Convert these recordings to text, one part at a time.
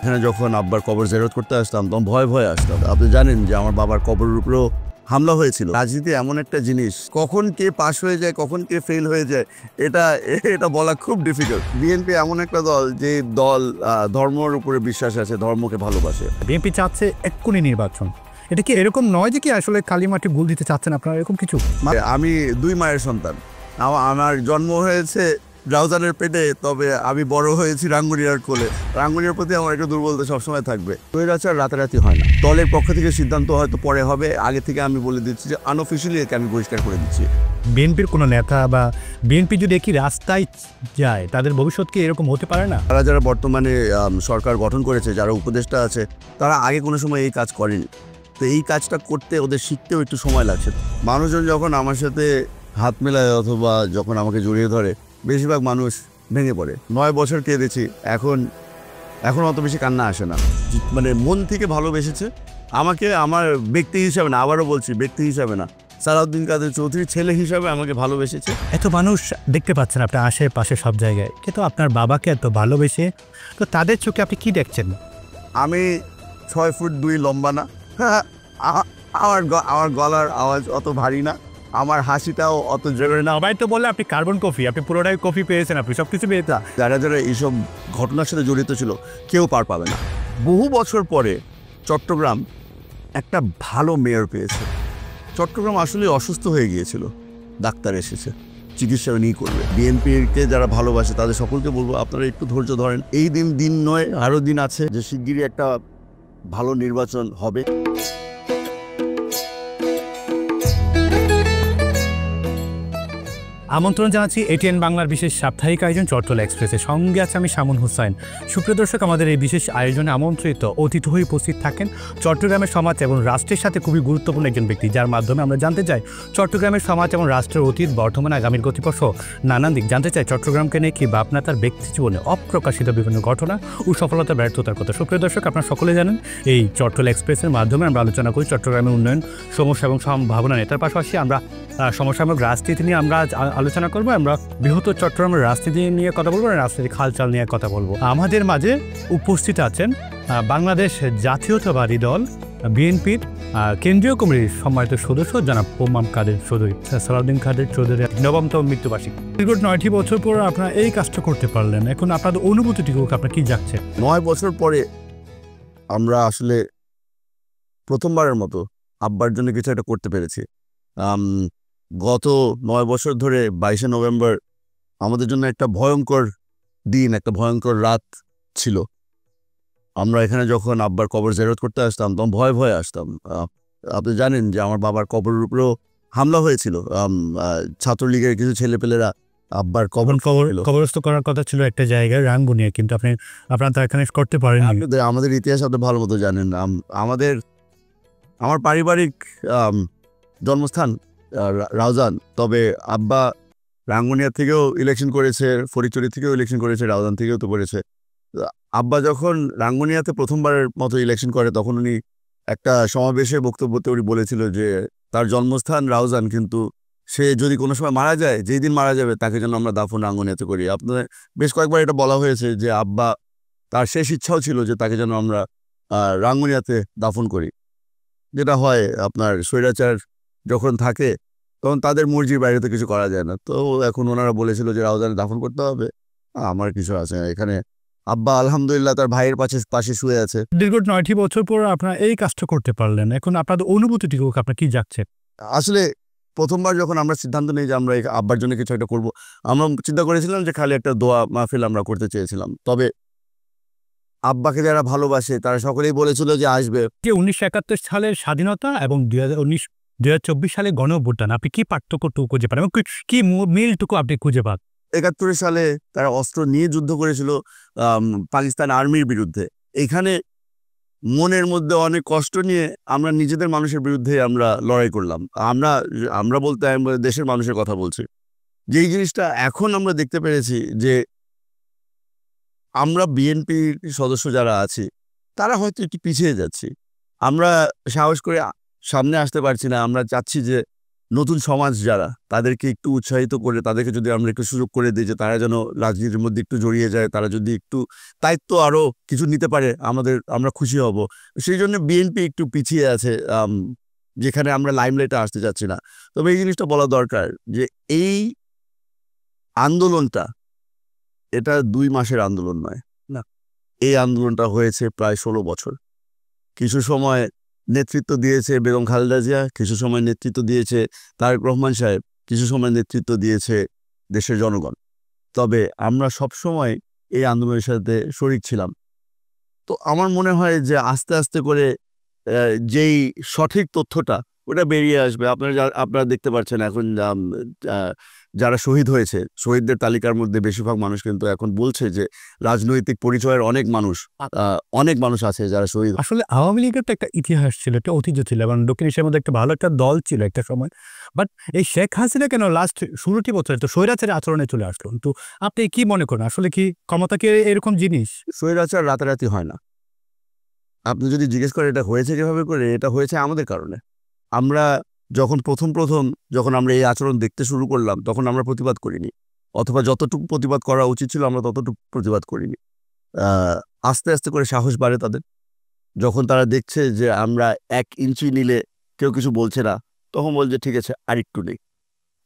এখানে যখন আব্বার কবর জিয়ারত করতে আসতাম তখন ভয়ে ভয়ে আসতাম। আপনি জানেন যে আমার বাবার কবরের উপরেও হামলা হয়েছিল। রাজনীতি এমন একটা জিনিস, কখন কে পাশ হয়ে যায় কখন কে ফেল হয়ে যায় এটা এটা বলা খুব ডিফিকাল্ট। বিএনপি এমন একটা দল যে দল ধর্মের উপরে বিশ্বাস আছে, ধর্মকে ভালোবাসে। বিএনপি চাচ্ছে এক্ষুনি নির্বাচন, এটা কি এরকম নয় যে কি আসলে কালিমাটি ভুল দিতে চাচ্ছেন আপনারা এরকম কিছু? আমি ২ মায়ের সন্তান। আমার জন্ম হয়েছে রাউজানের পেটে, তবে আমি বড় হয়েছি রাঙ্গুনিয়ার কোলে। রাঙ্গুনিয়ার প্রতি আমার একটা দুর্বলতা সবসময় থাকবে। স্বৈরাচার রাতারাতি হয় না। দলের পক্ষ থেকে সিদ্ধান্ত হয়তো পরে হবে, আগে থেকে আমি বলে দিচ্ছি যে আনঅফিশিয়ালি একে আমি পরিষ্কার করে দিচ্ছি। বিএনপির কোনো নেতা বা বিএনপি যদি একই রাস্তায় যায় তাদের ভবিষ্যৎ কি এরকম হতে পারে না? তারা যারা বর্তমানে সরকার গঠন করেছে, যারা উপদেষ্টা আছে, তারা আগে কোনো সময় এই কাজ করেনি। তো এই কাজটা করতে ওদের শিখতেও একটু সময় লাগছে। মানুষজন যখন আমার সাথে হাত মেলায় অথবা যখন আমাকে জড়িয়ে ধরে, বেশিরভাগ মানুষ ভেঙে পড়ে। ৯ বছর কেঁদেছি, এখন অত বেশি কান্না আসে না। মানে মন থেকে ভালোবেসেছে আমাকে, আমার ব্যক্তি হিসাবে না, আবারও বলছি ব্যক্তি হিসাবে না, সালাউদ্দিন কাদের চৌধুরীর ছেলে হিসাবে আমাকে ভালোবেসেছে। এত মানুষ দেখতে পাচ্ছেন আপনার আশেপাশে সব জায়গায়, কিন্তু আপনার বাবাকে এত ভালোবেসে তো তাদের চোখে আপনি কি দেখছেন? আমি ৬ ফুট ২ লম্বা না, আমার গলার আওয়াজ অত ভারী না, আমার হাসিটাও অত জোরে না। সবাই তো বললে আপনি কার্বন কফি, আপনি পুরোটাই কফি পেয়েছেন, আপনি সব কিছু পেয়েছেন। যারা যারা এইসব ঘটনার সাথে জড়িত ছিল কেউ পার পাবে না। বহু বছর পরে চট্টগ্রাম একটা ভালো মেয়র পেয়েছে। চট্টগ্রাম আসলে অসুস্থ হয়ে গিয়েছিল, ডাক্তার এসেছে, চিকিৎসা নিয়ে করবে। বিএনপিকে যারা ভালোবাসে তাদের সকলকে বলবো আপনারা একটু ধৈর্য ধরেন। এই দিন নয়, আরও দিন আছে, যে শিগগিরই একটা ভালো নির্বাচন হবে। আমন্ত্রণ জানাচ্ছি এটিএন বাংলার বিশেষ সাপ্তাহিক আয়োজন চট্টলা এক্সপ্রেসের সঙ্গে আছে আমি শামুন হুসাইন। সুপ্রিয় দর্শক, আমাদের এই বিশেষ আয়োজনে আমন্ত্রিত অতিথি হয়ে উপস্থিত থাকেন চট্টগ্রামের সমাজ এবং রাষ্ট্রের সাথে খুবই গুরুত্বপূর্ণ একজন ব্যক্তি, যার মাধ্যমে আমরা জানতে চাই চট্টগ্রামের সমাজ এবং রাষ্ট্রের অতীত, বর্তমান, আগামীর গতিপথ নানান দিক জানতে চাই। চট্টগ্রামকে নিয়ে কি বা আপনার তার ব্যক্তি জীবনে অপ্রকাশিত বিভিন্ন ঘটনা ও সফলতা ব্যর্থতার কথা। সুপ্রিয় দর্শক, আপনারা সকলে জানেন এই চট্টলা এক্সপ্রেসের মাধ্যমে আমরা আলোচনা করি চট্টগ্রামের উন্নয়ন, সমস্যা এবং সম্ভাবনা নিয়ে। তার পাশাপাশি আমরা সমসাময়িক রাজনীতি নিয়ে আমরা আলোচনা করবো। আমরা বৃহত্তর চট্টগ্রামের রাজনীতি নিয়ে কথা বলবো, রাজনীতির হালচাল নিয়ে কথা বলবো। আমাদের মাঝে উপস্থিত আছেন বাংলাদেশ জাতীয়তাবাদী দল বিএনপির কেন্দ্রীয় কমিটির সম্মানিত সদস্য জনাব পোমাম কাদের চৌধুরী, সালাউদ্দিন কাদের চৌধুরী নবমতম মৃত্যুবার্ষিকী। দীর্ঘ ৯টি বছর পর আপনারা এই কাজটা করতে পারলেন, এখন আপনাদের অনুভূতিটুকু আপনার কি যাচ্ছে? ৯ বছর পরে আমরা আসলে প্রথমবারের মতো আব্বার জন্য কিছু একটা করতে পেরেছি। গত ৯ বছর ধরে ২২শে নভেম্বর আমাদের জন্য একটা ভয়ঙ্কর দিন, একটা ভয়ঙ্কর রাত ছিল। আমরা এখানে যখন আব্বার কবর জিয়ারত করতে আসতাম তখন ভয়ে ভয়ে আসতাম। আপনি জানেন যে আমার বাবার কবরের উপরেও হামলা হয়েছিল। ছাত্রলীগের কিছু ছেলেপেলেরা আব্বার কবরস্থ করার কথা ছিল একটা জায়গায় রাঙ্গুনিয়া, কিন্তু আপনারা তো এখানে করতে পারেন। আমাদের ইতিহাস আপনি ভালো মতো জানেন। আমার পারিবারিক জন্মস্থান রাউজান, তবে আব্বা রাঙ্গুনিয়া থেকেও ইলেকশন করেছে, ফরিদচুরি থেকেও ইলেকশন করেছে, রাউজান থেকেও তো করেছে। আব্বা যখন রাঙ্গুনিয়াতে প্রথমবারের মতো ইলেকশন করে তখন উনি একটা সমাবেশে বক্তব্যতে উনি বলেছিল যে তার জন্মস্থান রাউজান, কিন্তু সে যদি কোনো সময় মারা যায়, যেই দিন মারা যাবে তাকে যেন আমরা দাফন রাঙ্গুনিয়াতে করি। আপনাদের বেশ কয়েকবার এটা বলা হয়েছে যে আব্বা তার শেষ ইচ্ছাও ছিল যে তাকে যেন আমরা রাঙ্গুনিয়াতে দাফন করি। যেটা হয় আপনার স্বৈরাচার যখন থাকে তখন তাদের মর্জির বাইরে তো কিছু করা যায় না। তো এখন ওনারা বলেছিল যে রাউজানে দাফন করতে হবে। আমার কিছু আছে এখানে। আব্বা আলহামদুলিল্লাহ তার ভাইয়ের পাশে শুয়ে আছে। দীর্ঘ ৯টি বছর পর আপনারা এই কাজটা করতে পারলেন, এখন আপনাদের অনুভূতিটুকু আপনার কি যাচ্ছে? আসলে প্রথমবার যখন আমরা সিদ্ধান্ত নিই যে আমরা আব্বার জন্য কিছু একটা করবো, আমরা চিন্তা করেছিলাম যে খালি একটা দোয়া মাহফিল আমরা করতে চেয়েছিলাম। তবে আব্বাকে যারা ভালোবাসে তারা সকলেই বলেছিল যে আসবে। ১৯৭১ সালের স্বাধীনতা এবং ২০২৪ সালে গণঅভ্যুত্থান, আপনি কি পার্থক্যটুকু খুঁজে পান এবং কি মিলটুকু আপনি খুঁজে পান? ৭১ সালে তারা অস্ত্র নিয়ে যুদ্ধ করেছিল পাকিস্তান আর্মির বিরুদ্ধে। এখানে মনের মধ্যে অনেক কষ্ট নিয়ে আমরা নিজেদের মানুষের বিরুদ্ধে আমরা লড়াই করলাম। আমরা বলতে দেশের মানুষের কথা বলছি। যেই জিনিসটা এখন আমরা দেখতে পেরেছি যে আমরা বিএনপির সদস্য যারা আছি তারা হয়তো একটু পিছিয়ে যাচ্ছি, আমরা সাহস করে সামনে আসতে পারছি না। আমরা চাচ্ছি যে নতুন সমাজ যারা, তাদেরকে একটু উৎসাহিত করে, তাদেরকে যদি আমরা একটু সুযোগ করে দিই যে তারা যেন রাজনীতির মধ্যে একটু জড়িয়ে যায়, তারা যদি একটু দায়িত্ব আরও কিছু নিতে পারে, আমরা খুশি হব। সেই জন্য বিএনপি একটু পিছিয়ে আছে, যেখানে আমরা লাইমলাইটে আসতে চাচ্ছি না। তবে এই জিনিসটা বলা দরকার যে এই আন্দোলনটা, এটা 2 মাসের আন্দোলন নয় না, এই আন্দোলনটা হয়েছে প্রায় 16 বছর। কিছু সময় নেতৃত্ব দিয়েছে বেগম খালেদা জিয়া, কিছু সময় নেতৃত্ব দিয়েছে তারেক রহমান সাহেব, কিছু সময় নেতৃত্ব দিয়েছে দেশের জনগণ। তবে আমরা সব সময় এই আন্দোলনের সাথে শরিক ছিলাম। তো আমার মনে হয় যে আস্তে আস্তে করে যেই সঠিক তথ্যটা ওটা বেরিয়ে আসবে। আপনারা দেখতে পাচ্ছেন এখন যারা শহীদ হয়েছে, শহীদদের তালিকার মধ্যে বেশিরভাগ মানুষ কিন্তু এখন বলছে যে রাজনৈতিক পরিচয়ের অনেক মানুষ আছে যারা শহীদ। আসলে আওয়ামী লীগের তো একটা ইতিহাস ছিল, একটা ঐতিহ্য ছিল এবং দক্ষিণ এশিয়ার মধ্যে একটা ভালো একটা দল ছিল একটা সময়। বাট এই শেখ হাসিনা কেন লাস্ট 16টি বছর তো স্বৈরাচারী আচরণে চলে আসলো? তো আপনি কি মনে করেন আসলে কি ক্ষমতা কি এরকম জিনিস? স্বৈরাচার রাতারাতি হয় না। আপনি যদি জিজ্ঞেস করেন এটা হয়েছে কিভাবে করে, এটা হয়েছে আমাদের কারণে। আমরা যখন প্রথম যখন আমরা এই আচরণ দেখতে শুরু করলাম, তখন আমরা প্রতিবাদ করিনি, অথবা যতটুকু প্রতিবাদ করা উচিত ছিল আমরা ততটুকু প্রতিবাদ করিনি। আস্তে আস্তে করে সাহস বাড়ে তাদের, যখন তারা দেখছে যে আমরা 1 ইঞ্চি নিলে কেউ কিছু বলছে না, তখন বলছে ঠিক আছে আরেকটু নেই,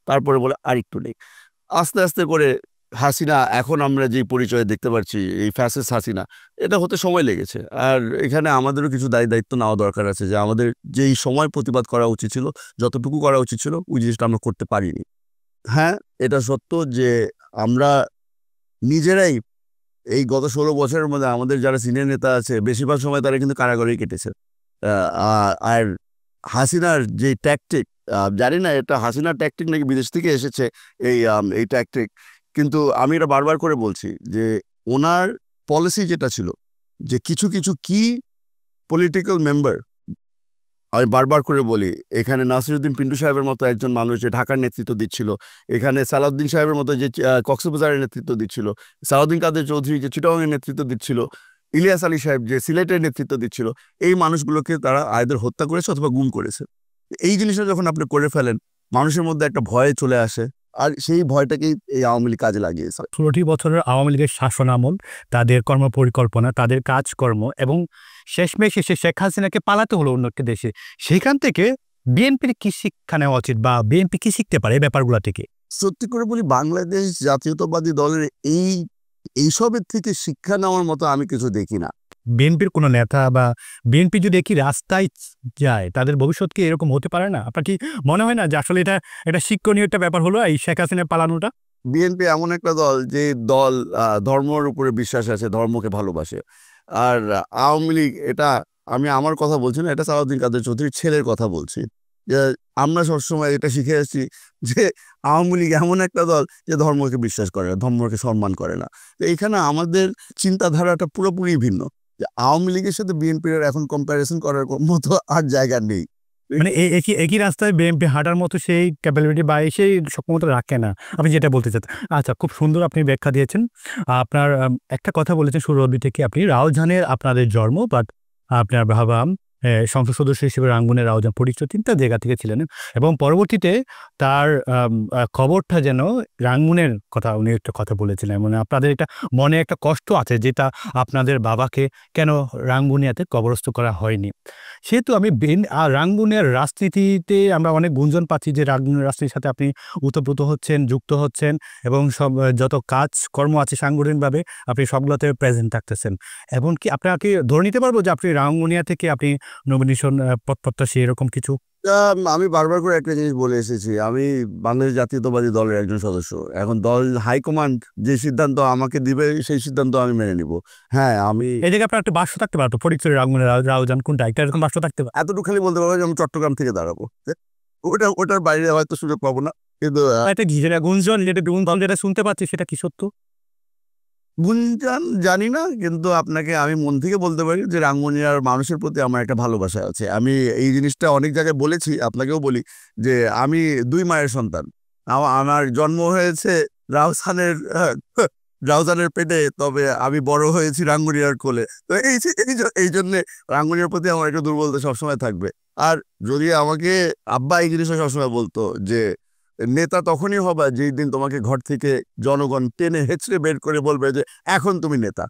তারপরে বলে আরেকটু নেই। আস্তে আস্তে করে হাসিনা, এখন আমরা যে পরিচয় দেখতে পাচ্ছি, এই ফ্যাসিস্ট হাসিনা, এটা হতে সময় লেগেছে। আর এখানে আমাদেরও কিছু দায়িত্ব নেওয়া দরকার আছে, যে আমাদের যেই সময় প্রতিবাদ করা উচিত ছিল, যতটুকু করা উচিত ছিল, ওই জিনিসটা আমরা করতে পারিনি। হ্যাঁ, এটা সত্য যে আমরা নিজেরাই এই গত 16 বছরের মধ্যে আমাদের যারা সিনিয়র নেতা আছে, বেশিরভাগ সময় তারা কিন্তু কারাগারেই কেটেছে। আর হাসিনার যে ট্যাকটিক, জানি না এটা হাসিনার ট্যাকটিক নাকি বিদেশ থেকে এসেছে এই ট্যাকটিক, কিন্তু আমি এটা বারবার করে বলছি যে ওনার পলিসি যেটা ছিল, যে কিছু কি পলিটিক্যাল মেম্বার, আমি বারবার করে বলি, এখানে নাসিরউদ্দিন পিন্টু সাহেবের মতো একজন মানুষ যে ঢাকার নেতৃত্ব দিচ্ছিল, এখানে সালাউদ্দিন সাহেবের মতো যে কক্সবাজারের নেতৃত্ব দিচ্ছিল, সালাউদ্দিন কাদের চৌধুরী যে চিটাগাংয়ের নেতৃত্ব দিচ্ছিল, ইলিয়াস আলী সাহেব যে সিলেটের নেতৃত্ব দিচ্ছিল, এই মানুষগুলোকে তারা আইদার হত্যা করেছে অথবা গুম করেছে। এই জিনিসটা যখন আপনি করে ফেলেন, মানুষের মধ্যে একটা ভয় চলে আসে, আর সেই ভয়টাকেই এই আওয়ামী লীগ কাজে লাগিয়েছে। 16টি বছরের আওয়ামী লীগের শাসনামল, তাদের কর্মপরিকল্পনা, তাদের কাজকর্ম এবং শেষমেশ এসে শেখ হাসিনাকে পালাতে হলো অন্য একটা দেশে। সেখান থেকে বিএনপির কি শিক্ষা নেওয়া উচিত বা বিএনপি কি শিখতে পারে এই ব্যাপারগুলো থেকে? সত্যি করে বলি, বাংলাদেশ জাতীয়তাবাদী দলের এইসবের থেকে শিক্ষা নেওয়ার মতো আমি কিছু দেখি না। বিএনপির কোনো নেতা বা বিএনপি যদি একই রাস্তায় যায়, তাদের ভবিষ্যৎ কি এরকম হতে পারে না? আপনার কি মনে হয় না যে আসলে এটা শিক্ষণীয় একটা ব্যাপার হলো এই শেখ হাসিনা পালানোটা? বিএনপি এমন একটা দল, যে দল ধর্মের উপরে বিশ্বাস আছে, ধর্মকে ভালোবাসে। আর আওয়ামী লীগ, এটা আমি আমার কথা বলছি না, এটা সালাউদ্দিন কাদের চৌধুরীর ছেলের কথা বলছি। যে আমরা সবসময় এটা শিখে আসছি যে আওয়ামী লীগ এমন একটা দল যে ধর্মকে বিশ্বাস করে না, ধর্মকে সম্মান করে না। তো এখানে আমাদের চিন্তাধারাটা পুরোপুরি ভিন্ন, যে আওয়ামী লীগের সাথে বিএনপির এখন কম্প্যারিজন করার মতো আর জায়গা নেই। মানে একই রাস্তায় বিএনপি হাঁটার মতো সেই ক্যাপাবিলিটি বা সেই সক্ষমতা রাখে না, আপনি যেটা বলতে চাচ্ছেন। আচ্ছা, খুব সুন্দর আপনি ব্যাখ্যা দিয়েছেন। আপনার একটা কথা বলেছেন শুরু অবধি থেকে, আপনি রাউজানের আপনাদের জন্ম, বাট আপনার বাবা সংসদ সদস্য হিসেবে রাঙ্গুনের রাউজান পরিচিত 3টা জায়গা থেকে ছিলেন এবং পরবর্তীতে তার খবরটা যেন রাঙ্গুনের কথা, উনি একটা কথা বলেছিলেন, মানে আপনাদের একটা মনে একটা কষ্ট আছে যেটা আপনাদের বাবাকে কেন রাঙ্গুনিয়াতে কবরস্থ করা হয়নি। সেহেতু আমি রাঙ্গুনের রাজনীতিতে আমরা অনেক গুঞ্জন পাচ্ছি যে রাঙ্গুনের রাজনীতির সাথে আপনি ওতপ্রোত হচ্ছেন, যুক্ত হচ্ছেন এবং সব যত কাজকর্ম আছে সাংগঠনিকভাবে আপনি সবগুলোতে প্রেজেন্ট থাকতেছেন। এমনকি আপনাকে ধরে নিতে পারবো যে আপনি রাঙ্গুনিয়া থেকে আপনি নমিনেশন প্রত্যাশী এরকম কিছু? আমি বারবার করে একটা জিনিস বলে এসেছি, আমি বাংলাদেশ জাতীয়তাবাদী দলের একজন সদস্য। এখন দল হাইকমান্ড যে সিদ্ধান্ত আমাকে দিবে, সেই সিদ্ধান্ত আমি মেনে নিব। হ্যাঁ, আমি এই জায়গায় আপনার একটা বাক্স থাকতে পারতো, ফরিদপুরের রাঙ্গুনের রাউজান কোনটা, একটা এরকম বাক্স থাকতে পারে। এতটুকু খালি বলতে পারবো যে আমি চট্টগ্রাম থেকে দাঁড়াবো, ওটার বাইরে হয়তো সুযোগ পাবো না। কিন্তু একটা গুঞ্জন যেটা শুনতে পাচ্ছি, সেটা কি সত্য? গুঞ্জন জানি না, কিন্তু আপনাকে আমি মন থেকে বলতে পারি যে রাঙ্গুনিয়ার মানুষের প্রতি আমার একটা ভালোবাসা আছে। আমি এই জিনিসটা অনেক জায়গায় বলেছি, আপনাকেও বলি যে আমি 2 মায়ের সন্তান। আমার জন্ম হয়েছে রাউজানের রাউজানের পেটে, তবে আমি বড় হয়েছি রাঙ্গুনিয়ার কোলে। তো এই জন্য রাঙ্গুনিয়ার প্রতি আমার একটা দুর্বলতা সবসময় থাকবে। আর যদি আমাকে আব্বা এই জিনিসটা সবসময় বলতো যে নেতা তখনই হবা যেই দিন তোমাকে ঘর থেকে জনগণ টেনে হেঁচড়ে বের করে বলবে যে এখন তুমি নেতা।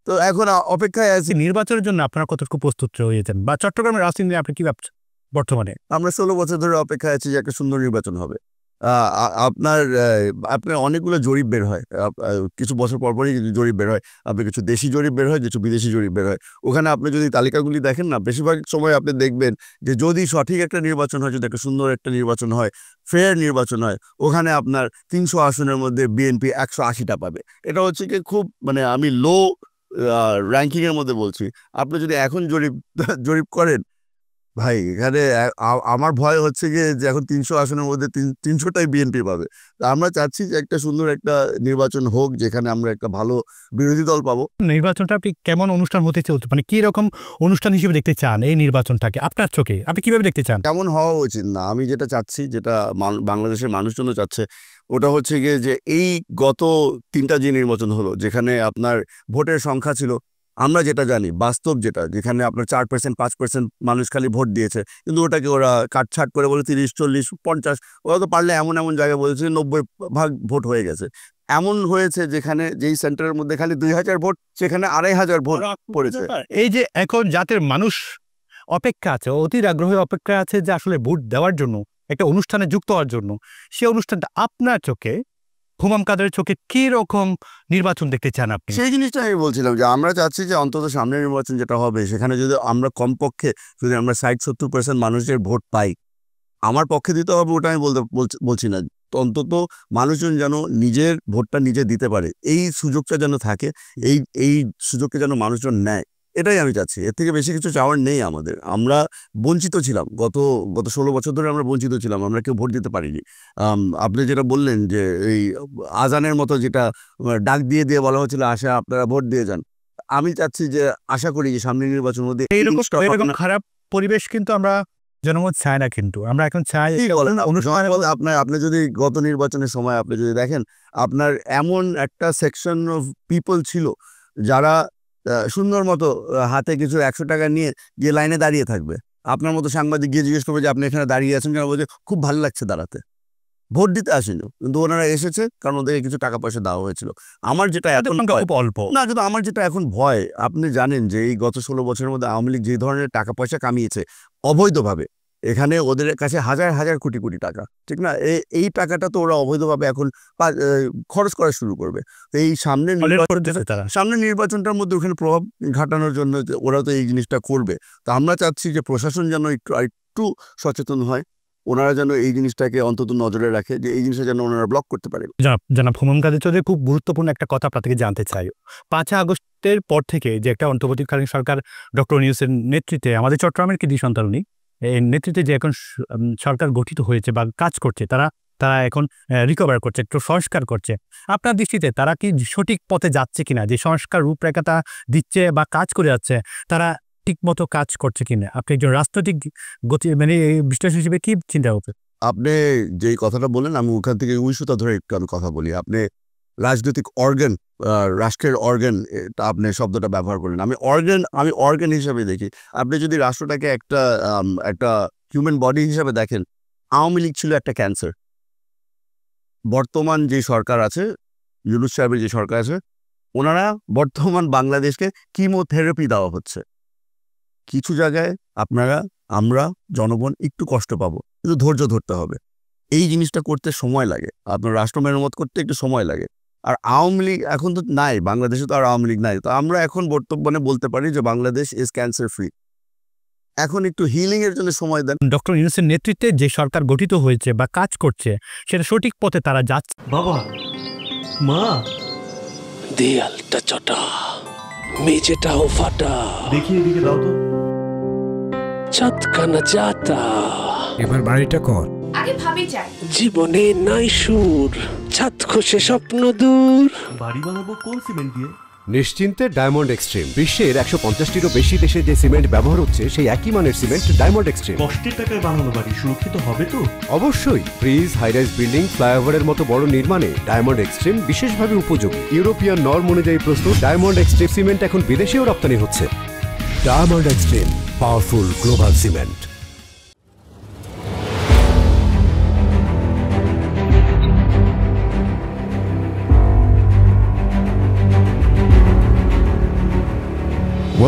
তো এখন অপেক্ষায় আছি। নির্বাচনের জন্য আপনারা কতটুকু প্রস্তুত হয়েছেন, বা চট্টগ্রামের রাজনীতি নিয়ে আপনি কি ভাবছেন বর্তমানে? আমরা 16 বছর ধরে অপেক্ষায় আছি যে একটা সুন্দর নির্বাচন হবে। আপনার অনেকগুলো জরিপ বের হয়, কিছু বছর পরপরই জরিপ বের হয়। আপনি কিছু দেশি জরিপ বের হয়, কিছু বিদেশি জরিপ বের হয়। ওখানে আপনি যদি তালিকাগুলি দেখেন না, বেশিরভাগ সময় আপনি দেখবেন যে যদি সঠিক একটা নির্বাচন হয়, যদি একটা সুন্দর একটা নির্বাচন হয়, ফেয়ার নির্বাচন হয়, ওখানে আপনার 300 আসনের মধ্যে বিএনপি 180টা পাবে। এটা হচ্ছে কি খুব মানে আমি লো র্যাঙ্কিং এর মধ্যে বলছি। আপনি যদি এখন জরিপ করেন ভাই, এখানে আমার ভয় হচ্ছে গিয়ে যে এখন 300 আসনের মধ্যে 300টাই বিএনপি পাবে। তো আমরা চাচ্ছি যে একটা সুন্দর একটা নির্বাচন হোক, যেখানে আমরা একটা ভালো বিরোধী দল পাবো। নির্বাচনটা আপনি কেমন অনুষ্ঠান হতে চলছে, মানে কি রকম অনুষ্ঠান হিসেবে দেখতে চান এই নির্বাচনটাকে আপনার চোখে, আপনি কিভাবে দেখতে চান? কেমন হওয়া উচিত না, আমি যেটা চাচ্ছি, যেটা বাংলাদেশের মানুষজন চাচ্ছে, ওটা হচ্ছে গিয়ে যে এই গত 3টা যে নির্বাচন হলো, যেখানে আপনার ভোটের সংখ্যা ছিল, আমরা যেটা জানি বাস্তব যেটা, যেখানে আপনার 4% 5% মানুষ খালি ভোট দিয়েছে, কিন্তু ওটাকে ওরা কাটছাট করে বলে 30 40 50, ওরা তো পারলে এমন এমন জায়গায় বলেছে 90% ভোট হয়ে গেছে। এমন হয়েছে যেখানে যেই সেন্টারের মধ্যে খালি 2000 ভোট, সেখানে 2500 ভোট পড়েছে। এই যে এখন জাতের মানুষ অপেক্ষা আছে, অধীর আগ্রহে অপেক্ষা আছে যে আসলে ভোট দেওয়ার জন্য, একটা অনুষ্ঠানে যুক্ত হওয়ার জন্য, সেই অনুষ্ঠানটা আপনার চোখে, হুমাম কাদেরের চোখে কি রকম নির্বাচন দেখতে চান আপনি? সেই জিনিসটা আমি বলছিলাম যে আমরা চাচ্ছি যে অন্তত সামনের নির্বাচন যেটা হবে, সেখানে যদি আমরা কমপক্ষে যদি আমরা 60-70% মানুষের ভোট পাই, আমার পক্ষে দিতে হবে ওটা আমি বলছি না, তো অন্তত মানুষজন যেন নিজের ভোটটা নিজে দিতে পারে, এই সুযোগটা যেন থাকে, এই সুযোগকে যেন মানুষজন নেয়, এটাই আমি চাচ্ছি। এর থেকে বেশি কিছু চাওয়ার নেই আমাদের। আমরা বঞ্চিত ছিলাম, গত 16 বছর ধরে আমরা বঞ্চিত ছিলাম, আমরা কেউ ভোট দিতে পারিনি। আপনি যেটা বললেন যে এই আজানের মতো যেটা ডাক দিয়ে দিয়ে বলা হচ্ছিল, আশা আপনারা ভোট দিয়ে যান, আমি চাচ্ছি যে আশা করি যে সামনের নির্বাচনের মধ্যে এইরকম খারাপ পরিবেশ কিন্তু আমরা জনমত চাই না, কিন্তু আমরা এখন চাই আপনি যদি গত নির্বাচনের সময় আপনি যদি দেখেন, আপনার এমন একটা সেকশন অফ পিপল ছিল যারা সুন্দর মতো হাতে কিছু 100 টাকা নিয়ে গিয়ে লাইনে দাঁড়িয়ে থাকবে। আপনার মতো সাংবাদিক গিয়ে জিজ্ঞেস করবে যে আপনি এখানে দাঁড়িয়ে আছেন কেন, বলছে খুব ভালো লাগছে দাঁড়াতে। ভোট দিতে আসেনি, কিন্তু ওনারা এসেছে কারণ ওদেরকে কিছু টাকা পয়সা দেওয়া হয়েছিল। আমার যেটা এখন খুব অল্প না, কিন্তু আমার যেটা এখন ভয়, আপনি জানেন যে এই গত 16 বছরের মধ্যে আওয়ামী লীগ যে ধরনের টাকা পয়সা কামিয়েছে অবৈধভাবে, এখানে ওদের কাছে হাজার হাজার কোটি কোটি টাকা, ঠিক না? এই টাকাটা তো ওরা অবৈধভাবে এখন খরচ করা শুরু করবে। তো এই সামনের নির্বাচনটার মধ্যে ওখানে প্রভাব ঘটানোর জন্য ওরা তো এই জিনিসটা করবে। তো আমরা চাচ্ছি যে প্রশাসন যেন একটু সচেতন হয়, ওনারা যেন এই জিনিসটাকে অন্তত নজরে রাখে, যে এই জিনিসটা যেন ওনারা ব্লক করতে পারে। জনাব হুমাম কাদের চৌধুরী, খুব গুরুত্বপূর্ণ একটা কথা আপনার থেকে জানতে চাই। 5 আগস্টের পর থেকে যে একটা অন্তর্বর্তীকালীন সরকার ডক্টর ইউনূসের নেতৃত্বে, আমাদের চট্টগ্রামের কৃতি সন্তান উনি, এই নেতৃত্বে যে এখন সরকার গঠিত হয়েছে বা কাজ করছে, তারা এখন রিকভার করছে, একটু সংস্কার করছে। আপনার দৃষ্টিতে তারা কি সঠিক পথে যাচ্ছে কিনা, যে সংস্কার রূপরেখাটা দিচ্ছে বা কাজ করে যাচ্ছে, তারা ঠিক মতো কাজ করছে কিনা? আপনি একজন রাজনৈতিক মানে বিশ্লেষক হিসেবে কি চিন্তা করছেন? আপনি যেই কথাটা বলেন, আমি ওখান থেকে উইসুতা ধরে একটু আমি কথা বলি। আপনি রাজনৈতিক অর্গান, রাষ্ট্রের অর্গান, এটা আপনি শব্দটা ব্যবহার করেন। আমি অর্গান হিসাবে দেখি। আপনি যদি রাষ্ট্রটাকে একটা হিউম্যান বডি হিসাবে দেখেন, আওয়ামী লীগ ছিল একটা ক্যান্সার। বর্তমান যে সরকার আছে, ইউনূস সাহেবের যে সরকার আছে, ওনারা বর্তমান বাংলাদেশকে কিমোথেরাপি দেওয়া হচ্ছে। কিছু জায়গায় আমরা জনগণ একটু কষ্ট পাবো, কিন্তু ধৈর্য ধরতে হবে। এই জিনিসটা করতে সময় লাগে, আপনার রাষ্ট্র মেরামত করতে একটু সময় লাগে। আর আওয়ামী লীগ এখন তো নাই, বাংলাদেশে তো আর আওয়ামী লীগ নাই। তো আমরা এখন বর্তমানে বলতে পারি যে বাংলাদেশ ইজ ক্যান্সার ফ্রি। এখন একটু হিলিং এর জন্য সময় দেন। ডক্টর ইউনূসের নেতৃত্বে যে সরকার গঠিত হয়েছে বা কাজ করছে, সেটা সঠিক পথে তারা যাচ্ছে। বাবা, মা, দেয়ালটা চটা, মেঝেটাও ফাটা, দেখি এদিকে দাও তো। ছাদখানা যাতা, এবার বাড়িটা কর। আগে ভাবি যাই। জীবনে নাই সুর, ছাদ খসে স্বপ্ন দূর। বাড়ি বানাবো কোন সিমেন্ট দিয়ে? নিশ্চিন্তে ডায়মন্ড এক্সট্রিম বিশ্বের 150টিরও বেশি দেশে যে সিমেন্ট ব্যবহার হচ্ছে সেই একই মানের সিমেন্ট ডায়মন্ড এক্সট্রিম। কষ্টের টাকায় বানানো বাড়ি সুরক্ষিত হবে তো? অবশ্যই। ব্রিজ, হাইরাইজ বিল্ডিং, ফ্লাইওভারের মতো বড় নির্মাণে ডায়মন্ড এক্সট্রিম বিশেষভাবে উপযোগী। ইউরোপিয়ান নর্ম অনুযায়ী প্রস্তুত ডায়মন্ড এক্সট্রিম সিমেন্ট এখন বিদেশেও রপ্তানি হচ্ছে। Diamond extreme, powerful global cement.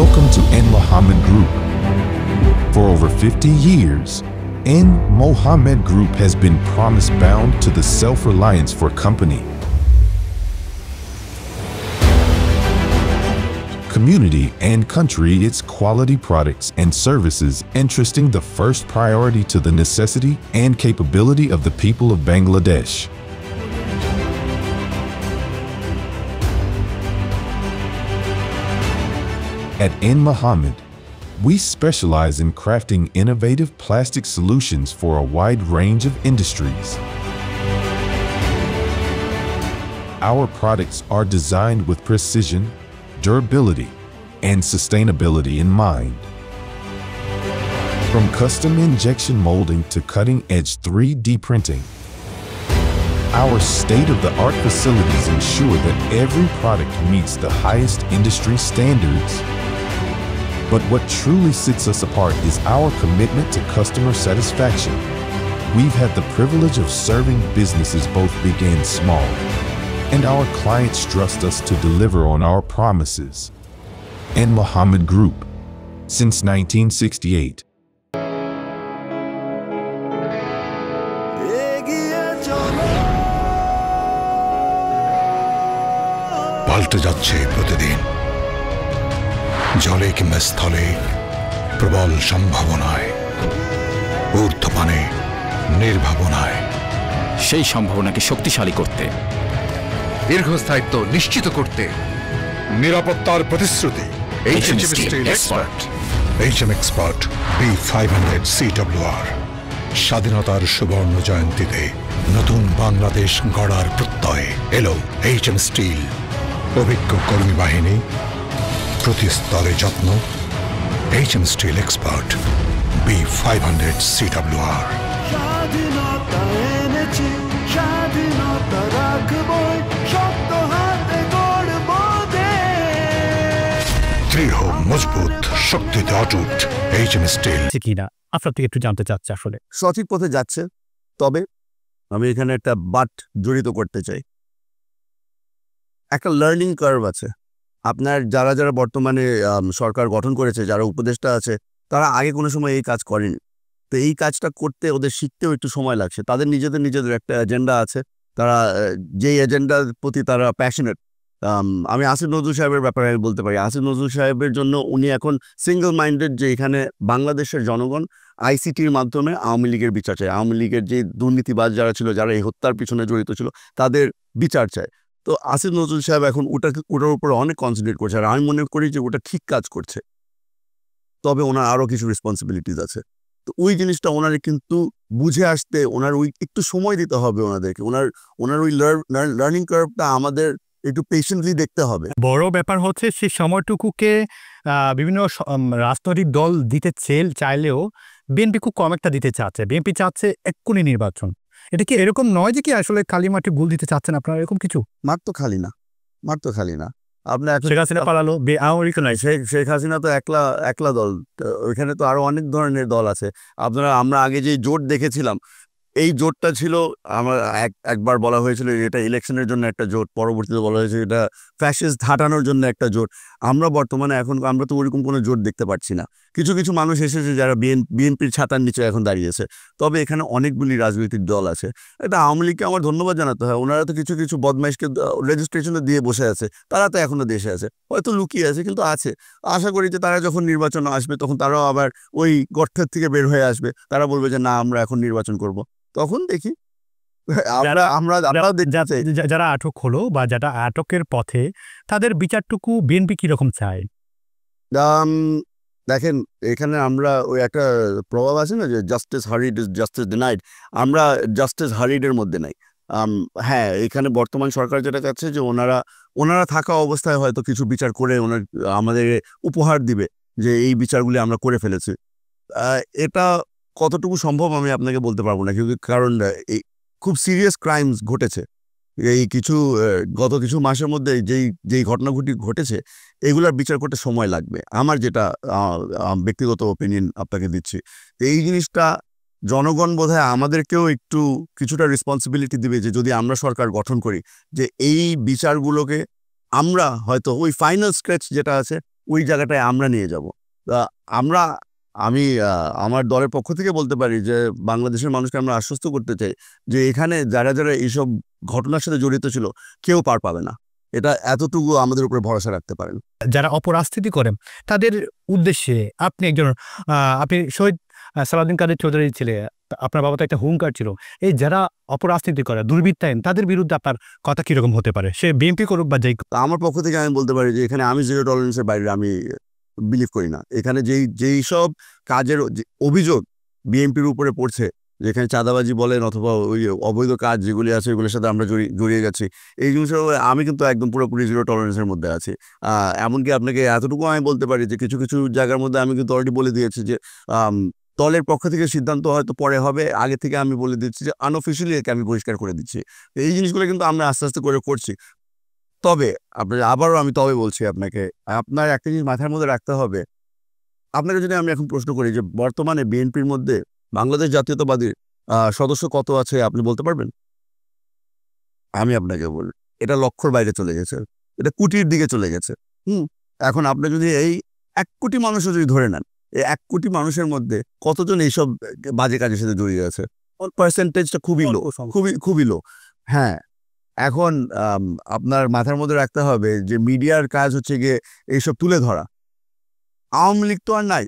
Welcome to N Mohammed Group. For over 50 years, N Mohammed Group has been promise-bound to the self-reliance for company, community, and country its quality products and services, entrusting the first priority to the necessity and capability of the people of Bangladesh. At N Mohammed, we specialize in crafting innovative plastic solutions for a wide range of industries. Our products are designed with precision, durability, and sustainability in mind. From custom injection molding to cutting-edge 3D printing, our state-of-the-art facilities ensure that every product meets the highest industry standards. But what truly sets us apart is our commitment to customer satisfaction. We've had the privilege of serving businesses both big and small, and our clients trust us to deliver on our promises. And Mohammed Group, since 1968. পাল্টে যাচ্ছে প্রতিদিন, জলে কিংবা স্থলে, প্রবল সম্ভাবনায়, ঊর্ধ্বপানে, নির্ভাবনায়। সেই সম্ভাবনাকে শক্তিশালী করতে, দীর্ঘস্থায়িত্ব নিশ্চিত করতে, নিরাপত্তার প্রতিশ্রুতি। HM Steel Expert, HM Expert B500 CWR। স্বাধীনতার সুবর্ণ জয়ন্তীতে নতুন বাংলাদেশ গড়ার প্রত্যয় এলো HM Steel। অভিজ্ঞ কর্মী বাহিনী, প্রতি স্তরে যত্ন। HM Steel Expert B500 CWR। স্বাধীনতা এনেছি, স্বাধীনতা রাখবই, শক্ত হাতে গড়ব দেশ। দৃঢ়, মজবুত, শক্তিতে অটুট HM Steel। কিনা আপনার থেকে একটু জানতে চাচ্ছি আসলে। সঠিক পথে যাচ্ছে, তবে আমি এখানে একটা বাট জড়িত করতে চাই। একটা লার্নিং কার্ভ আছে। আপনার যারা যারা বর্তমানে সরকার গঠন করেছে, যারা উপদেষ্টা আছে, তারা আগে কোনো সময় এই কাজ করেনি। তো এই কাজটা করতে ওদের শিখতেও একটু সময় লাগছে। তাদের নিজেদের একটা এজেন্ডা আছে, তারা যেই এজেন্ডার প্রতি তারা প্যাশনেট। আমি আসিফ নজরুল সাহেবের ব্যাপারে আমি বলতে পারি, আসিফ নজরুল সাহেবের জন্য উনি এখন সিঙ্গল মাইন্ডেড যে এখানে বাংলাদেশের জনগণ আইসিটির মাধ্যমে আওয়ামী লীগের বিচার চায়, আওয়ামী লীগের যে দুর্নীতিবাজ যারা ছিল, যারা এই হত্যার পিছনে জড়িত ছিল, তাদের বিচার চায়। তো আসিফ নজরুল সাহেব এখন ওটার উপরে অনেক কনসেন্ট্রেট করছে, আর আমি মনে করি যে ওটা ঠিক কাজ করছে। তবে ওনার আরও কিছু রেসপন্সিবিলিটিস আছে। তো ওই জিনিসটা ওনার কিন্তু বুঝে আসতে ওনার ওই একটু সময় দিতে হবে ওনাদেরকে। ওনার ওই লার্নিং কার্ভটা আমাদের একটু পেশেন্টলি দেখতে হবে। বড় ব্যাপার হচ্ছে সেই সময়টুকুকে বিভিন্ন রাজনৈতিক দল দিতে চাইলেও বিএনপি খুব কম একটা দিতে চাচ্ছে। বিএনপি চাচ্ছে এক্ষুনি নির্বাচন। এটা কি এরকম নয় যে কি আসলে খালি মাঠে গোল দিতে চাচ্ছেন আপনারা? এরকম কিছু মাঠ তো খালি না। আপনার শেখ হাসিনা পালালো, শেখ হাসিনা তো একলা দল, ওইখানে তো আরো অনেক ধরনের দল আছে। আমরা আগে যে জোট দেখেছিলাম, এই জোটটা ছিল আমার একবার বলা হয়েছিল এটা ইলেকশনের জন্য একটা জোট, পরবর্তীতে বলা হয়েছে এটা ফ্যাসিস্ট হাঁটানোর জন্য একটা জোট। আমরা বর্তমানে আমরা তো ওরকম কোনো জোট দেখতে পাচ্ছি না। কিছু কিছু মানুষ এসেছে যারা বিএনপির ছাতার নিচে এখন দাঁড়িয়েছে। তবে এখানে অনেকগুলি রাজনৈতিক দল আছে। এটা আওয়ামী লীগকে আমার ধন্যবাদ জানাতে হয়। ওনারা তো কিছু কিছু বদমাইশকে রেজিস্ট্রেশনে দিয়ে বসে আছে, তারা তো এখনো দেশে আছে, হয়তো লুকিয়ে আছে, কিন্তু আছে। আশা করি যে তারা যখন নির্বাচন আসবে তখন তারাও আবার ওই গর্তের থেকে বের হয়ে আসবে। তারা বলবে যে না, আমরা এখন নির্বাচন করব। তখন দেখি যারা আটক হলো বা যারা আটকের পথে, তাদের বিচারটুকু বিএনপি কিরকম চায়? দেখেন, এখানে আমরা ওই একটা প্রভাব আছে না যে জাস্টিস হারিড ইজ জাস্টিস ডিনাইড। আমরা জাস্টিস হারিডের মধ্যে নাই, হ্যাঁ, এখানে বর্তমান সরকার যেটা চাচ্ছে যে ওনারা থাকা অবস্থায় হয়তো কিছু বিচার করে আমাদের উপহার দিবে যে এই বিচারগুলি আমরা করে ফেলেছি। এটা কতটুকু সম্ভব আমি আপনাকে বলতে পারবো না, কিন্তু কারণ এই খুব সিরিয়াস ক্রাইমস ঘটেছে এই গত কিছু মাসের মধ্যে যেই ঘটনাগুলি ঘটেছে এগুলার বিচার করতে সময় লাগবে। আমার যেটা ব্যক্তিগত ওপিনিয়ন আপনাকে দিচ্ছি, এই জিনিসটা জনগণ বোধহয় আমাদেরকেও একটু কিছুটা রেসপন্সিবিলিটি দিবে যে যদি আমরা সরকার গঠন করি যে এই বিচারগুলোকে আমরা হয়তো ওই ফাইনাল স্ক্র্যাচ যেটা আছে ওই জায়গাটায় আমরা নিয়ে যাব। আমি আমার দলের পক্ষ থেকে বলতে পারি যে বাংলাদেশের মানুষকে আমরা আশ্বস্ত করতে চাই যে এখানে যারা এইসব ঘটনার সাথে জড়িত ছিল কেউ পার পাবে না, এটা এতটুকু আমাদের উপরে ভরসা রাখতে পারেন। যারা অপরাজনীতি করেন তাদের উদ্দেশ্যে আপনি শহীদ সালাউদ্দিন কাদের চৌধুরীর ছেলে, আপনার বাবা তো একটা হুঙ্কার ছিল, এই যারা অপরাজনীতি করে দুর্বৃত্তায়ন তাদের বিরুদ্ধে আপনার কথা কিরকম হতে পারে? সে বিএনপি করুক বা যেই, আমার পক্ষ থেকে আমি বলতে পারি যে এখানে আমি জিরো টলারেন্সের বাইরে আমি বিলিভ করি না। এখানে যেই সব কাজের অভিযোগ বিএনপির উপরে পড়ছে, যেখানে চাঁদাবাজি বলেন অথবা ওই অবৈধ কাজ যেগুলি আছে ওইগুলোর সাথে আমরা জড়িয়ে গেছি, এই জিনিসের আমি কিন্তু একদম পুরোপুরি জিরো টলারেন্সের মধ্যে আছি। এমনকি আপনাকে এতটুকু আমি বলতে পারি যে কিছু কিছু জায়গার মধ্যে আমি কিন্তু অলরেডি বলে দিয়েছি যে দলের পক্ষ থেকে সিদ্ধান্ত হয়তো পরে হবে, আগে থেকে আমি বলে দিচ্ছি যে আনঅফিসিয়ালি একে আমি পরিষ্কার করে দিচ্ছি। এই জিনিসগুলো কিন্তু আমরা আস্তে আস্তে করে করছি। তবে আবারও আমি বলছি আপনার একটা জিনিস মাথার মধ্যে রাখতে হবে। আপনাকে যদি আমি এখন প্রশ্ন করি যে বর্তমানে বিএনপির মধ্যে বাংলাদেশ জাতীয়তাবাদীর সদস্য কত আছে আপনি বলতে পারবেন? আমি আপনাকে বলি এটা লক্ষর বাইরে চলে গেছে, এটা কোটির দিকে চলে গেছে। এখন আপনি যদি এই 1 কোটি মানুষও যদি ধরে নেন, এই 1 কোটি মানুষের মধ্যে কতজন এইসব বাজে কাজের সাথে জড়িয়ে আছে? পার্সেন্টেজটা খুবই লো। হ্যাঁ, এখন আপনার মাথার মধ্যে রাখতে হবে যে মিডিয়ার কাজ হচ্ছে গিয়ে এইসব তুলে ধরা। আওয়ামী লীগ তো আর নাই,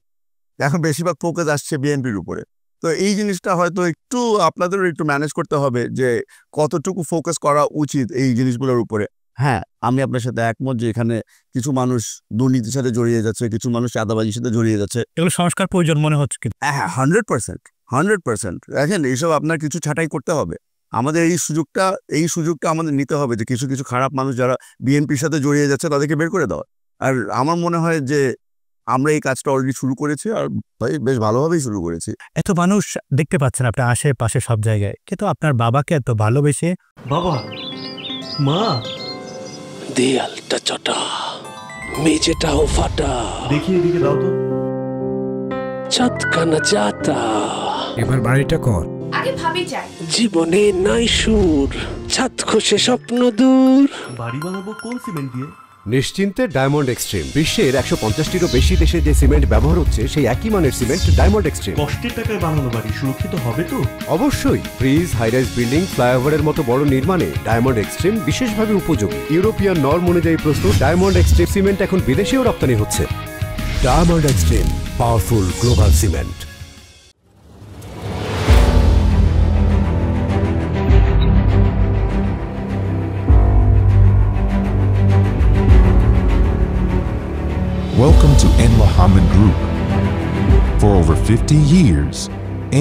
এখন বেশিরভাগ ফোকাস আসছে বিএনপির উপরে। তো এই জিনিসটা হয়তো একটু আপনাদেরও একটু ম্যানেজ করতে হবে যে কতটুকু ফোকাস করা উচিত এই জিনিসগুলোর উপরে। হ্যাঁ, আমি আপনার সাথে একমত যে এখানে কিছু মানুষ দুর্নীতির সাথে জড়িয়ে যাচ্ছে, কিছু মানুষ চাঁদাবাজির সাথে জড়িয়ে যাচ্ছে, এগুলো সংস্কার প্রয়োজন মনে হচ্ছে। হ্যাঁ, 100%। দেখেন, এইসব আপনার কিছু ছাঁটাই করতে হবে। আমাদের এই সুযোগটা আমাদের নিতে হবে যে কিছু কিছু খারাপ মানুষ যারা বিএনপির সাথে জড়িয়ে যাচ্ছে তাদেরকে বের করে দেওয়া। আর আমার মনে হয় যে আমরা এই কাজটা অলরেডি শুরু করেছি, আর ভাই বেশ ভালোভাবেই শুরু করেছি। এত মানুষ দেখতে পাচ্ছেন আপনার আশেপাশে সব জায়গায়, কিন্তু আপনার বাবাকে এত ভালোবেসে বাবা মা দেয়ালটা চটা, মেঝেটাও ফাটা, দেখি এদিকে দাও তো। ছাদখানা যাতা, এবার বাড়িটা কর। আগে ভাবি যাই। জীবনে নাই সুর, ছাদ খসে স্বপ্ন দূর। বাড়ি বানাবো কোন সিমেন্ট দিয়ে? নিশ্চিন্তে ডায়মন্ড এক্সট্রিম। বিশ্বের 150টিরও বেশি দেশে যে সিমেন্ট ব্যবহার হচ্ছে সেই একই মানের সিমেন্ট ডায়মন্ড এক্সট্রিম। কষ্টের টাকায় বানানো বাড়ি সুরক্ষিত হবে তো? অবশ্যই। ব্রিজ, হাইরাইজ বিল্ডিং, ফ্লাইওভারের মতো বড় নির্মাণে ডায়মন্ড এক্সট্রিম বিশেষভাবে উপযোগী। ইউরোপিয়ান নর্ম অনুযায়ী প্রস্তুত ডায়মন্ড এক্সট্রিম সিমেন্ট এখন বিদেশেও রপ্তানি হচ্ছে। Diamond extreme, powerful global cement. Welcome to N. Mohammed Group. For over 50 years,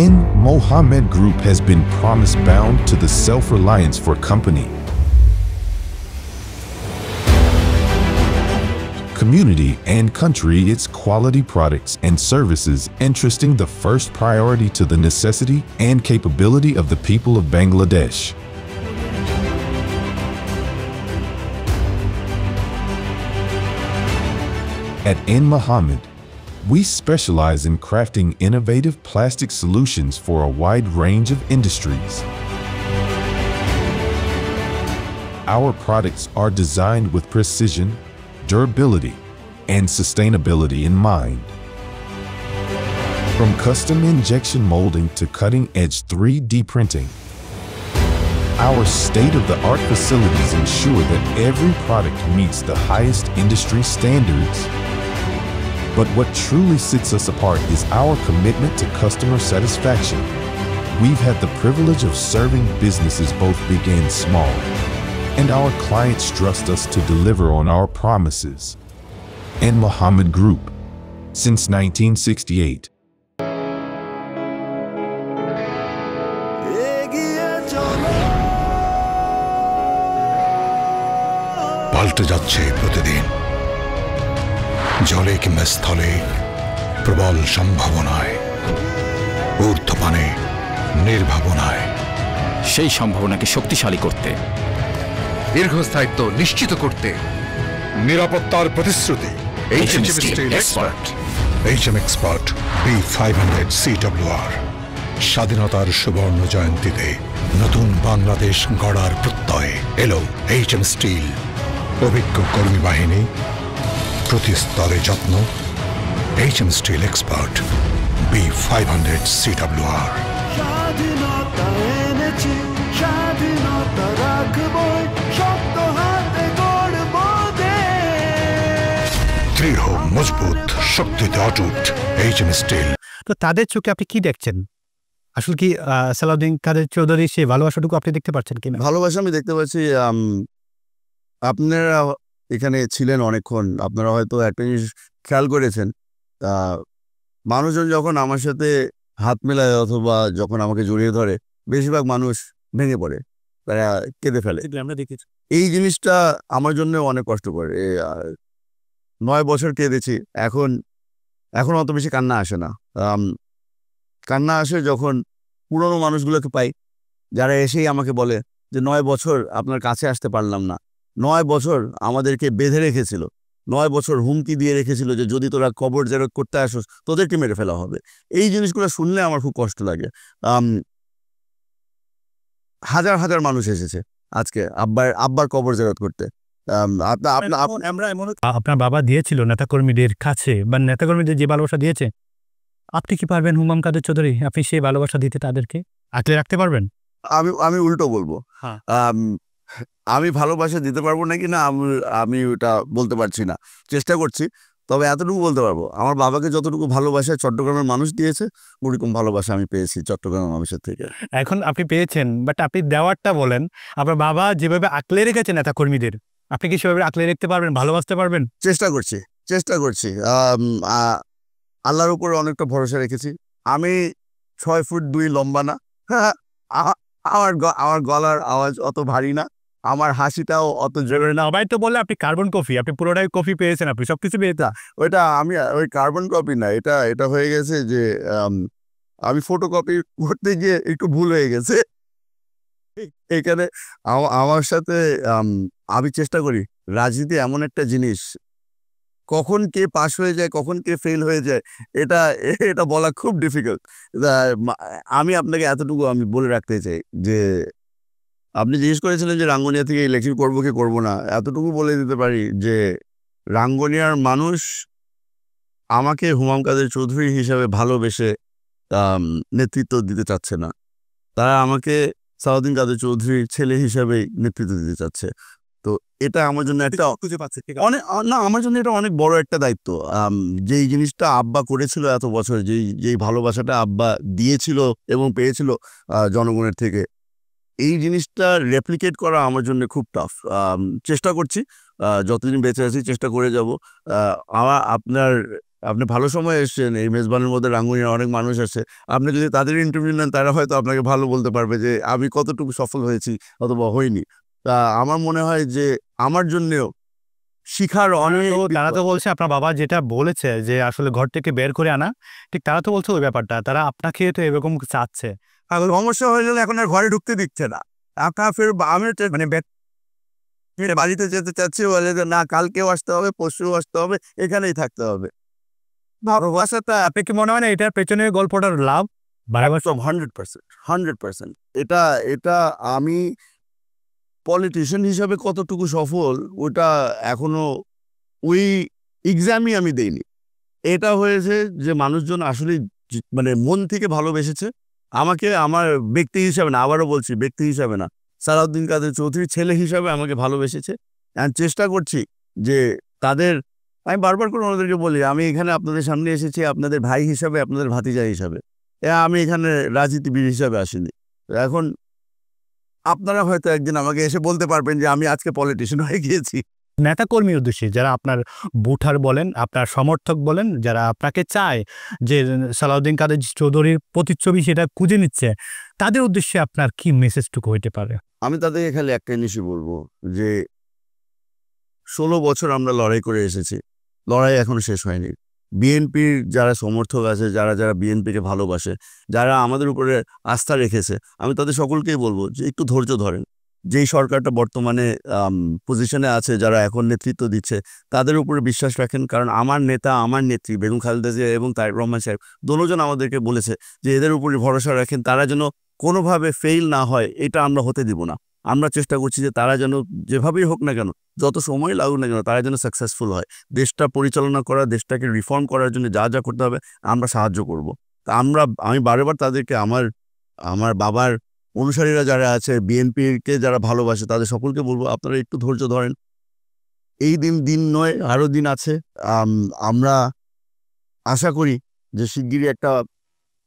N. Mohammed Group has been promise-bound to the self-reliance for company, community, and country its quality products and services, entrusting the first priority to the necessity and capability of the people of Bangladesh. At N. Mohammed, we specialize in crafting innovative plastic solutions for a wide range of industries. Our products are designed with precision, durability, and sustainability in mind. From custom injection molding to cutting-edge 3D printing, our state-of-the-art facilities ensure that every product meets the highest industry standards. But what truly sets us apart is our commitment to customer satisfaction. We've had the privilege of serving businesses both big and small, and our clients trust us to deliver on our promises. N. Mohammed Group, since 1968. এগিয়ে চলো পাল্টে যাচ্ছে প্রতিদিন। জলে কিংবা স্থলে প্রবল সম্ভাবনায়, ঊর্ধ্বপানে নির্ভাবনায়। সেই সম্ভাবনাকে শক্তিশালী করতে, দীর্ঘস্থায়িত্ব নিশ্চিত করতে, নিরাপত্তার প্রতিশ্রুতি। HM Steel Expert। HM Expert B500 CWR। স্বাধীনতার সুবর্ণ জয়ন্তীতে নতুন বাংলাদেশ গড়ার প্রত্যয়ে এলো HM স্টিল। অভিজ্ঞ কর্মী বাহিনী, প্রতি স্তরে যত্ন। HM steel expert B500 CWR। স্বাধীনতা এনেছি, স্বাধীনতা রাখবো, শক্ত হাতে গড়ব দেশ। দৃঢ়, মজবুত, শক্তিতে অটুট HM স্টিল। তো তাদের চোখে আপনি কি দেখছেন? আসলে কি সালাউদ্দিন কাদের চৌধুরী সেই ভালোবাসাটুকু আপনি দেখতে পাচ্ছেন কিনা? ভালোবাসা আমি দেখতে পাচ্ছি। আপনারা এখানে ছিলেন অনেকক্ষণ, আপনারা হয়তো একটা জিনিস খেয়াল করেছেন, মানুষজন যখন আমার সাথে হাত মেলায় অথবা যখন আমাকে জড়িয়ে ধরে, বেশিরভাগ মানুষ ভেঙে পড়ে, তারা কেঁদে ফেলে। আমরা দেখেছি। এই জিনিসটা আমার জন্য অনেক কষ্টকর। 9 বছর কেঁদেছি, এখন অত বেশি কান্না আসে না। কান্না আসে যখন পুরনো মানুষগুলোকে পাই, যারা এসেই আমাকে বলে যে 9 বছর আপনার কাছে আসতে পারলাম না, 9 বছর আমাদেরকে বেঁধে রেখেছিল, 9 বছর হুমকি দিয়ে রেখেছিল যে যদি তোরা কবর জেরত করতে আসোস তোদেরকে মেরে ফেলা হবে। এই জিনিসগুলো শুনলে আমার খুব কষ্ট লাগে। হাজার হাজার মানুষ এসেছে আজকে আব্বার কবর জেরত করতে। আপনার বাবা দিয়েছিল নেতাকর্মীদের কাছে, বা নেতাকর্মীদের যে ভালোবাসা দিয়েছে, আপনি কি পারবেন হুমায়ুন কাদের চৌধুরী আপনি সেই ভালোবাসা দিতে তাদেরকে আঁকড়ে রাখতে পারবেন? আমি উল্টো বলবো, আমি ভালোবাসা দিতে পারবো নাকি না আমি ওটা বলতে পারছি না, চেষ্টা করছি। তবে এতটুকু বলতে পারবো, আমার বাবাকে যতটুকু ভালোবাসা চট্টগ্রামের মানুষ দিয়েছে, ওরকম ভালোবাসা আমি পেয়েছি চট্টগ্রামের মানুষের থেকে। এখন আপনি পেয়েছেন, বাট আপনি দেওয়ারটা বলেন। আপনার বাবা যেভাবে আঁকলে রেখেছে নেতাকর্মীদের, আপনি কি সেভাবে আঁকলে রাখতে পারবেন, ভালোবাসতে পারবেন? চেষ্টা করছি। আল্লাহর উপর অনেকটা ভরসা রেখেছি। আমি 6 ফুট 2 লম্বা না, আমার গলার আওয়াজ অত ভারী না, আমার হাসিটাও অত জোরে না। সবাই তো বলে আপনি কার্বন কফি, আপনি পুরোটাই কফি পেয়েছেন, আপনি সবকিছু পেয়েছেন। ওইটা আমি ওই কার্বন কপি না, এটা হয়ে গেছে যে আমি ফটোকপি করতে গিয়ে একটু ভুল হয়ে গেছে এখানে। আমার সাথে আমি চেষ্টা করি, রাজনীতি এমন একটা জিনিস, কখন কে পাস হয়ে যায় কখন কে ফেল হয়ে যায় এটা বলা খুব ডিফিকাল্ট। আমি আপনাকে এতটুকু আমি বলে রাখতে চাই যে আপনি জিজ্ঞেস করেছিলেন যে রাঙ্গুনিয়া থেকে ইলেকশন করবো কি করবো না, এতটুকু বলে দিতে পারি যে রাঙ্গুনিয়ার মানুষ আমাকে হুমায়ুন কাদের চৌধুরী হিসাবে ভালোবেসে নেতৃত্ব দিতে চাচ্ছে না, তারা আমাকে সালাউদ্দিন কাদের চৌধুরীর ছেলে হিসাবে নেতৃত্ব দিতে চাচ্ছে। তো এটা আমার জন্য একটা আমার জন্য এটা অনেক বড় একটা দায়িত্ব। যেই জিনিসটা আব্বা করেছিল এত বছর, যেই ভালোবাসাটা আব্বা দিয়েছিল এবং পেয়েছিল জনগণের থেকে, এই জিনিসটা রেপ্লিকেট করা আমার জন্য খুব টাফ। চেষ্টা করছি, যতদিন বেঁচে আছি চেষ্টা করে যাব। আপনি ভালো সময় এসছেন, এই মেজবানের মধ্যে রাঙ্গুনিয়ার অনেক মানুষ আছে, আপনি যদি তাদের ইন্টারভিউ নেন তারা হয়তো আপনাকে ভালো বলতে পারবে যে আমি কতটুকু সফল হয়েছি অথবা হইনি। তা আমার মনে হয় যে আমার জন্যেও শিখার অনেক। তারা তো বলছে আপনার বাবা যেটা বলেছে যে আসলে ঘর থেকে বের করে আনা, ঠিক তারা তো বলছে ওই ব্যাপারটা, তারা আপনাকে তো এরকম চাচ্ছে। সমস্যা হয়ে গেলে এখন আর ঘরে ঢুকতে দিচ্ছে না। ফের আমি মানে বাড়িতে যেতে চাচ্ছি, বলে যে না কালকেও আসতে হবে, পরশুও আসতে হবে, এখানেই থাকতে হবে। ভালোবাসাটা আপনি কি মনে হয় না এটার পেছনে গল্পটার লাভ? 100%। এটা আমি পলিটিশিয়ান হিসাবে কতটুকু সফল ওটা এখনো ওই এক্সামই আমি দেইনি। এটা হয়েছে যে মানুষজন আসলে মানে মন থেকে ভালোবেসেছে আমাকে, আমার ব্যক্তি হিসাবে না, আবারও বলছি ব্যক্তি হিসাবে না, সালাউদ্দিন কাদের চৌধুরীর ছেলে হিসাবে আমাকে ভালোবেসেছে। চেষ্টা করছি যে তাদের, আমি বারবার করে ওনাদেরকে বলি আমি এখানে আপনাদের সামনে এসেছি আপনাদের ভাই হিসাবে, আপনাদের ভাতিজা হিসাবে, আমি এখানে রাজনীতিবিদ হিসাবে আসিনি। এখন আপনারা হয়তো একদিন আমাকে এসে বলতে পারবেন যে আমি আজকে পলিটিশিয়ান হয়ে গিয়েছি। নেতাকর্মীর উদ্দেশ্যে যারা আপনার ভোটার বলেন, আপনার সমর্থক বলেন, যারা আপনাকে চায় যে সালাউদ্দিন কাদের চৌধুরীর প্রতিচ্ছবি সেটা খুঁজে নিচ্ছে, তাদের উদ্দেশ্যে আপনার কি মেসেজটুকু হইতে পারে? আমি তাদেরকে খালি একটা জিনিসই বলবো যে 16 বছর আমরা লড়াই করে এসেছি, লড়াই এখনো শেষ হয়নি। বিএনপির যারা সমর্থক আছে, যারা যারা বিএনপিকে ভালোবাসে, যারা আমাদের উপরে আস্থা রেখেছে, আমি তাদের সকলকেই বলবো যে একটু ধৈর্য ধরেন। যেই সরকারটা বর্তমানে পজিশনে আছে, যারা এখন নেতৃত্ব দিচ্ছে, তাদের উপরে বিশ্বাস রাখেন। কারণ আমার নেতা, আমার নেত্রী বেগম খালেদা জিয়া এবং তারেক রহমান সাহেব দুজন আমাদেরকে বলেছে যে এদের উপরে ভরসা রাখেন, তারা যেন কোনোভাবে ফেইল না হয়, এটা আমরা হতে দিব না। আমরা চেষ্টা করছি যে তারা যেন যেভাবেই হোক না কেন, যত সময় লাগুক না কেন, তারা যেন সাকসেসফুল হয়। দেশটা পরিচালনা করা, দেশটাকে রিফর্ম করার জন্য যা যা করতে হবে আমরা সাহায্য করব। তা আমি বারবার তাদেরকে, আমার বাবার অনুসারীরা যারা আছে, বিএনপিকে যারা ভালোবাসে, তাদের সকলকে বলবো আপনারা একটু ধৈর্য ধরেন। এই দিন নয়, আরও দিন আছে। আমরা আশা করি যে শিগগিরই একটা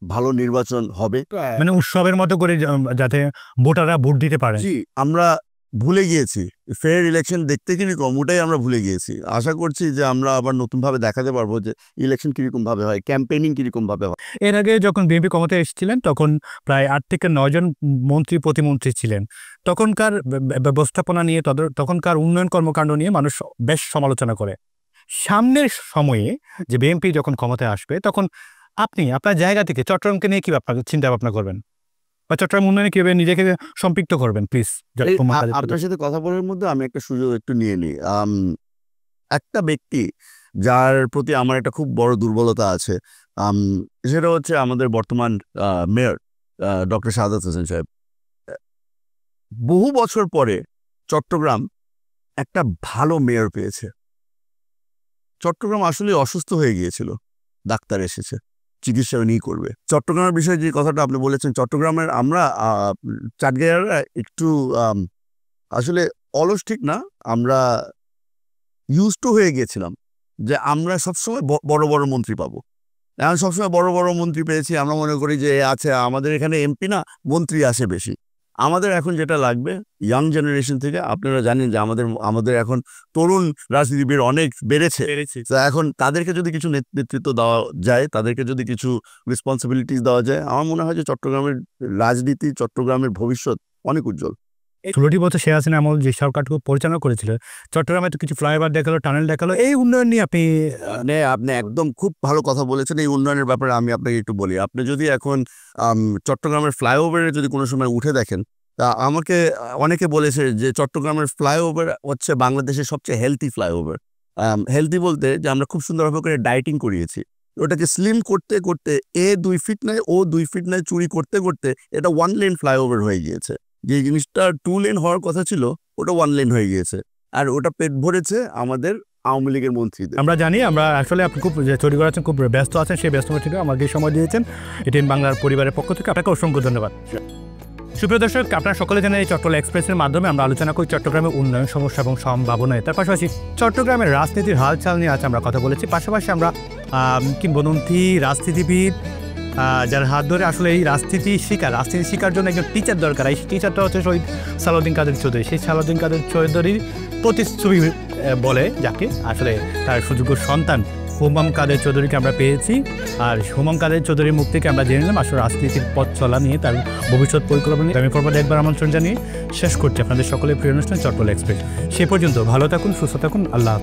ভালো নির্বাচন হবে, মানে উৎসবের মতো করে যাতে ভোটাররা ভোট দিতে পারে। জি, আমরা ভুলে গিয়েছি ফেয়ার ইলেকশন দেখতে কিরকম, ওটাই আমরা ভুলে গিয়েছি। আশা করছি যে আমরা আবার নতুনভাবে দেখাতে পারবো যে ইলেকশন কিরকমভাবে হয়, ক্যাম্পেইনিং কিরকমভাবে হয়। এর আগে যখন বিএনপি ক্ষমতায় এসেছিলেন তখন প্রায় 8 থেকে 9 জন মন্ত্রী প্রতিমন্ত্রী ছিলেন। তখনকার ব্যবস্থাপনা নিয়ে, তখনকার উন্নয়ন কর্মকাণ্ড নিয়ে মানুষ বেশ সমালোচনা করে। সামনের সময়ে যে বিএনপি যখন ক্ষমতায় আসবে, তখন আপনি আপনার জায়গা থেকে চট্টগ্রামকে নিয়ে কি চিন্তা ভাবনা করবেন, বা চট্টগ্রাম উন্নয়নে কিভাবে নিজেকে সম্পৃক্ত করবেন? প্লিজ। আপনার সাথে কথা বলার মধ্যে আমি একটা সুযোগ একটু নিয়ে নিই। একটা ব্যক্তি যার প্রতি আমার একটা খুব বড় দুর্বলতা আছে, সেটা হচ্ছে আমাদের বর্তমান মেয়র ডক্টর শাহাদাত হোসেন সাহেব। বহু বছর পরে চট্টগ্রাম একটা ভালো মেয়র পেয়েছে। চট্টগ্রাম আসলে অসুস্থ হয়ে গিয়েছিল, ডাক্তার এসেছে, চিকিৎসা উনি করবে। চট্টগ্রামের বিষয়ে যে কথাটা আপনি বলেছেন, চট্টগ্রামের আমরা চাটগাঁইয়ারা একটু আসলে অলস ঠিক না, আমরা ইউজড টু হয়ে গিয়েছিলাম যে আমরা সবসময় বড় বড় মন্ত্রী পাবো। এখন সবসময় বড় বড় মন্ত্রী পেয়েছি, আমরা মনে করি যে আছে আমাদের এখানে এমপি না, মন্ত্রী আসে বেশি। আমাদের এখন যেটা লাগবে ইয়াং জেনারেশন থেকে, আপনারা জানেন যে আমাদের এখন তরুণ রাজনীতিবিদ অনেক বেড়েছে। এখন তাদেরকে যদি কিছু নেতৃত্ব দেওয়া যায়, তাদেরকে যদি কিছু রেসপন্সিবিলিটিস দেওয়া যায়, আমার মনে হয় যে চট্টগ্রামের রাজনীতি, চট্টগ্রামের ভবিষ্যৎ অনেক উজ্জ্বল। 16টি বছর শেখ হাসিনা আমল যে সরকারটুকু পরিচালনা করেছিল, চট্টগ্রামে তো কিছু ফ্লাইওভার দেখালো, টানেল দেখালো, এই উন্নয়ন নিয়ে আপনি একদম খুব ভালো কথা বলেছেন। এই উন্নয়নের ব্যাপারে আমি আপনাকে একটু বলি। আপনি যদি এখন চট্টগ্রামের ফ্লাইওভারে যদি কোনো সময় উঠে দেখেন, তা আমাকে অনেকে বলেছে যে চট্টগ্রামের ফ্লাইওভার হচ্ছে বাংলাদেশের সবচেয়ে হেলথি ফ্লাইওভার। হেলথি বলতে যে আমরা খুব সুন্দরভাবে করে ডায়েটিং করিয়েছি, ওটাকে স্লিম করতে করতে 2 ফিট নয়, 2 ফিট নয় চুরি করতে করতে এটা 1 লেন ফ্লাইওভার হয়ে গিয়েছে। যে জিনিসটা 2 লেন হওয়ার কথা ছিল, ওটা 1 লেন হয়ে গিয়েছে। আর ওটা পেট ভরেছে আমাদের আওয়ামী লীগের মন্ত্রীদের। আমরা জানি, আমরা আসলে আপনি খুব তৈরি করেছেন, খুব ব্যস্ত আছেন, সেই ব্যস্ত থেকে আমাকে সময় দিয়েছেন এটিএন বাংলার পরিবারের পক্ষ থেকে আপনাকে অসংখ্য ধন্যবাদ। সুপ্রিয় দর্শক, আপনারা সকলে জানেন এই চট্টগ্রাম এক্সপ্রেসের মাধ্যমে আমরা আলোচনা করি চট্টগ্রামের উন্নয়ন সমস্যা এবং সম্ভাবনায়। তার পাশাপাশি চট্টগ্রামের রাজনীতির হালচাল নিয়ে আজ আমরা কথা বলেছি। পাশাপাশি আমরা কিংবদন্তি রাজনীতিবিদ যার হাত ধরে আসলে এই রাজনীতি শিকার জন্য একজন টিচার দরকার। এই টিচারটা হচ্ছে শহীদ সালাউদ্দিন কাদের চৌধুরী। সেই সালাউদ্দিন কাদের চৌধুরীর প্রতিচ্ছবি বলে যাকে, আসলে তার সুযোগ্য সন্তান হুমাম কাদের চৌধুরীকে আমরা পেয়েছি। আর হুমাম কাদের চৌধুরীর মুখ থেকে আমরা জেনে নিলাম আসলে রাজনীতির পথ চলা নিয়ে, তার ভবিষ্যৎ পরিকল্পনা নিয়ে। আমি পর্বতে একবার আমন্ত্রণ জানিয়ে শেষ করছি আপনাদের সকলের প্রিয় অনুষ্ঠান চট্টগ্রাম এক্সপ্রেস। সে পর্যন্ত ভালো থাকুন, সুস্থ থাকুন, আল্লাহ।